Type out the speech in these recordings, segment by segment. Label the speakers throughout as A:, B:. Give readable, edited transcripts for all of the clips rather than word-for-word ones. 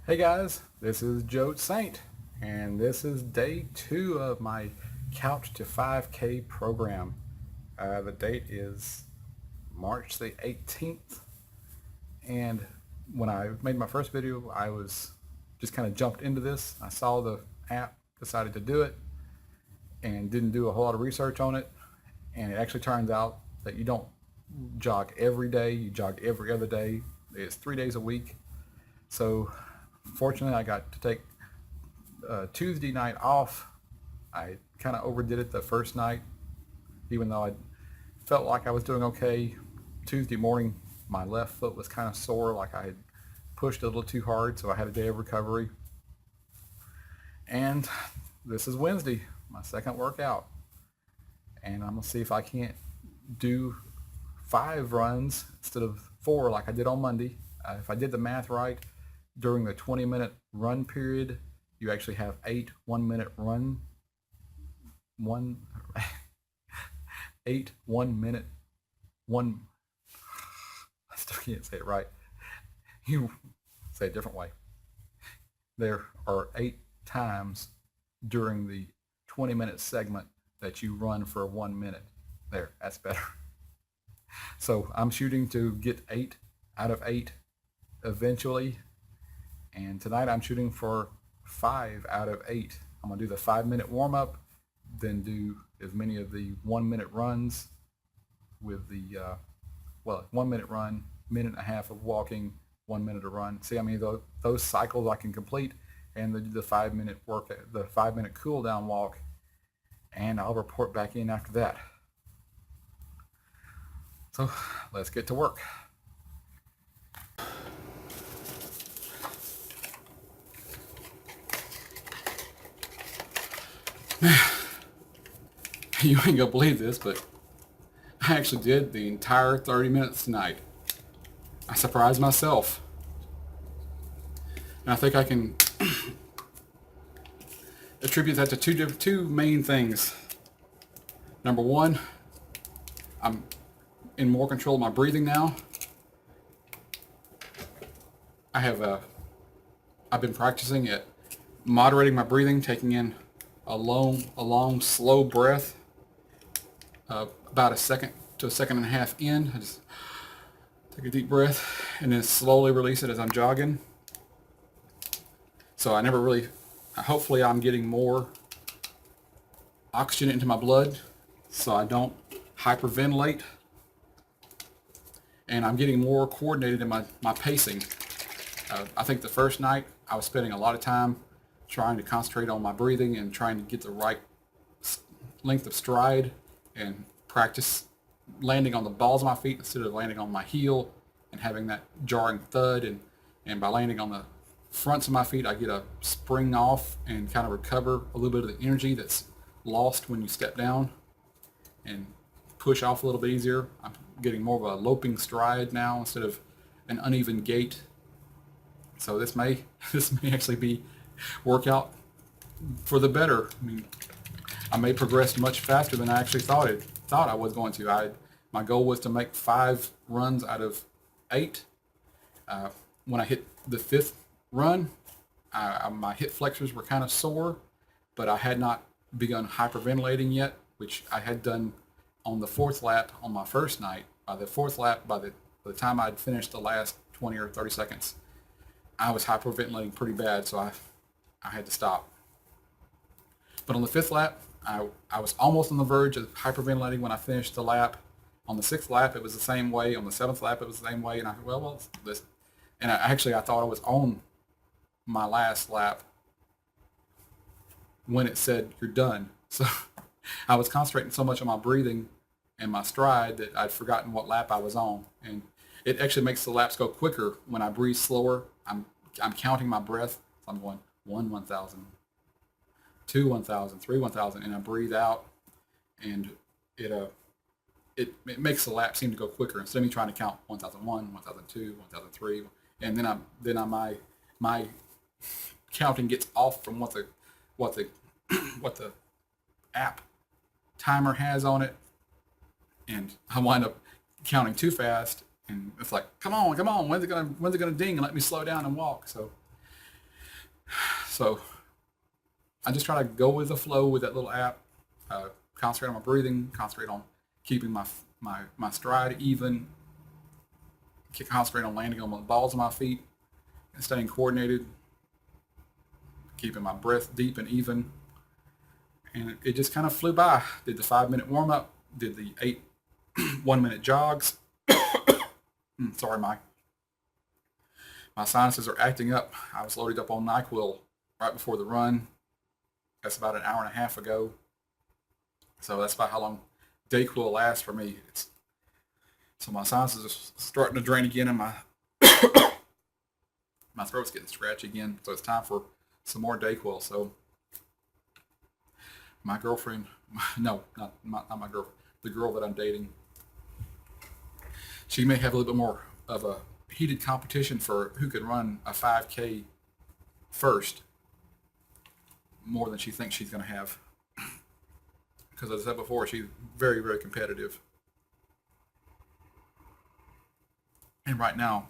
A: Hey guys, this is Joe Saint, and this is day 2 of my Couch to 5K program. The date is March the 18th, and when I made my first video, I was just kind of jumped into this. I saw the app, decided to do it, and didn't do a whole lot of research on it. And it actually turns out that you don't jog every day, you jog every other day. It's 3 days a week. So fortunately, I got to take Tuesday night off. I kind of overdid it the first night, even though I felt like I was doing okay. Tuesday morning, my left foot was kind of sore, like I had pushed a little too hard, so I had a day of recovery. And this is Wednesday, my second workout. And I'm going to see if I can't do 5 runs instead of 4 like I did on Monday. If I did the math right, during the 20-minute run period, you actually have 8 1-minute run, 8 1-minute, I still can't say it right. You say it a different way. There are 8 times during the 20-minute segment that you run for 1 minute. There, that's better. So I'm shooting to get 8 out of 8 eventually. And tonight I'm shooting for 5 out of 8. I'm going to do the 5-minute warm-up, then do as many of the 1-minute runs with the, 1-minute run, minute and a half of walking, 1 minute of run. See how many of those cycles I can complete, and the 5-minute work, the 5-minute cool down walk, and I'll report back in after that. So let's get to work. You ain't gonna believe this, but I actually did the entire 30 minutes tonight. I surprised myself. And I think I can attribute that to two main things. Number one, I'm in more control of my breathing now. I've been practicing at moderating my breathing, taking in a long, slow breath, about a second to a second and a half in. I just take a deep breath and then slowly release it as I'm jogging. So hopefully I'm getting more oxygen into my blood so I don't hyperventilate. And I'm getting more coordinated in my pacing. I think the first night I was spending a lot of time trying to concentrate on my breathing and trying to get the right length of stride and practice landing on the balls of my feet instead of landing on my heel and having that jarring thud. And by landing on the fronts of my feet, I get a spring off and kind of recover a little bit of the energy that's lost when you step down and push off a little bit easier. I'm getting more of a loping stride now instead of an uneven gait. So this may actually be workout for the better. I mean, I may progress much faster than I actually thought I was going to. My goal was to make 5 runs out of 8. When I hit the 5th run, my hip flexors were kind of sore, but I had not begun hyperventilating yet, which I had done on the 4th lap on my first night. By the 4th lap, by the time I'd finished the last 20 or 30 seconds, I was hyperventilating pretty bad, so I had to stop. But on the 5th lap, I was almost on the verge of hyperventilating when I finished the lap. On the 6th lap, it was the same way. On the 7th lap, it was the same way. And I thought, this. And I thought I was on my last lap when it said you're done. So I was concentrating so much on my breathing and my stride that I'd forgotten what lap I was on. And it actually makes the laps go quicker when I breathe slower. I'm counting my breath. So I'm going 1 1,000, 2 1,000, 3 1,000, and I breathe out, and it makes the lap seem to go quicker instead of me trying to count 1,001, 1,002, 1,003, and then my counting gets off from what the app timer has on it, and I wind up counting too fast, and it's like, come on, when's it gonna ding and let me slow down and walk? So So I just try to go with the flow with that little app. Concentrate on my breathing. Concentrate on keeping my stride even. Concentrate on landing on the balls of my feet and staying coordinated. Keeping my breath deep and even. And it just kind of flew by. Did the 5 minute warm up. Did the 8 1 minute jogs. Sorry, my sinuses are acting up. I was loaded up on NyQuil right before the run. That's about an hour and a half ago. So that's about how long Dayquil lasts for me. So my sinuses are starting to drain again, and my throat's getting scratchy again. So it's time for some more Dayquil. So my girlfriend, no, not my girlfriend, the girl that I'm dating, she may have a little bit more of a heated competition for who can run a 5K first, more than she thinks she's going to have. Because as I said before, she's very, very competitive. And right now,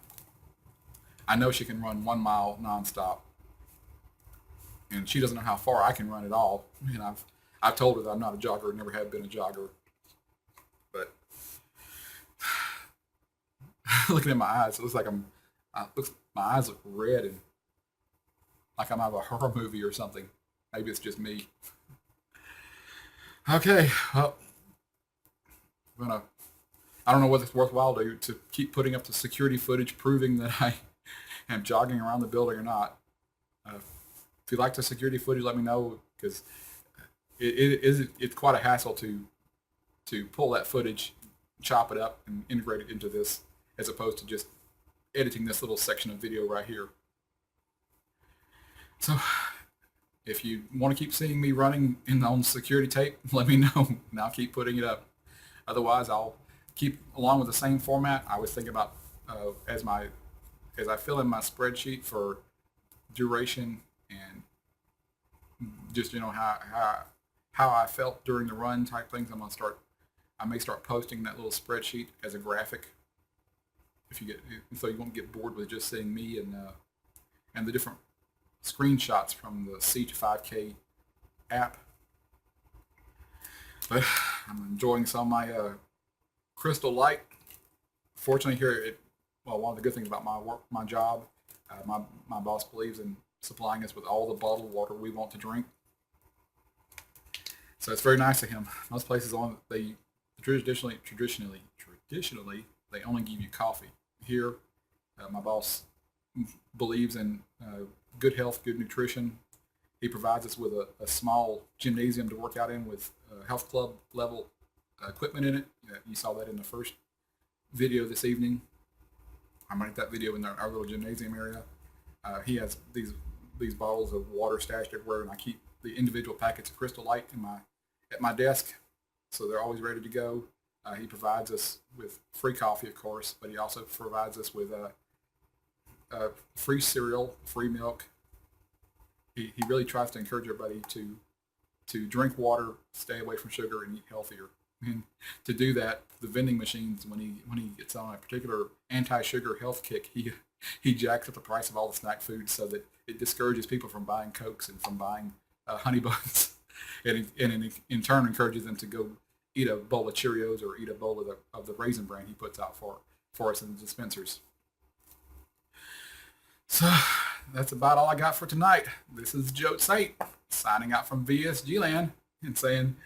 A: I know she can run 1 mile nonstop. And she doesn't know how far I can run at all. And I've told her that I'm not a jogger, never have been a jogger. But looking at my eyes, it looks like my eyes look red and like I'm out of a horror movie or something. Maybe it's just me. Okay, well, I don't know whether it's worthwhile to keep putting up the security footage proving that I am jogging around the building or not. If you like the security footage, let me know, because it's quite a hassle to pull that footage, chop it up, and integrate it into this, as opposed to just editing this little section of video right here. So if you want to keep seeing me running on security tape, let me know, and I'll keep putting it up. Otherwise, I'll keep along with the same format. I was thinking about as I fill in my spreadsheet for duration and just how I felt during the run type things. I may start posting that little spreadsheet as a graphic. So you won't get bored with just seeing me and the different screenshots from the C25K app. But I'm enjoying some of my Crystal Light. Fortunately, one of the good things about my job, my boss believes in supplying us with all the bottled water we want to drink. So it's very nice of him. Most places they traditionally they only give you coffee. Here, my boss believes in good health, good nutrition. He provides us with a small gymnasium to work out in with health club level equipment in it. You saw that in the first video this evening. I might make that video in our little gymnasium area. He has these bottles of water stashed everywhere, and I keep the individual packets of Crystal Light at my desk, so they're always ready to go. He provides us with free coffee, of course, but he also provides us with free cereal, free milk. He really tries to encourage everybody to drink water, stay away from sugar, and eat healthier. And to do that, the vending machines, when he gets on a particular anti-sugar health kick, he jacks up the price of all the snack foods so that it discourages people from buying Cokes and from buying honey buns, and in turn encourages them to go eat a bowl of Cheerios or eat a bowl of the Raisin Bran he puts out for us in the dispensers. So that's about all I got for tonight. This is Joe Sate signing out from VSG Land and saying,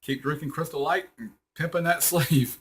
A: keep drinking Crystal Light and pimping that sleeve.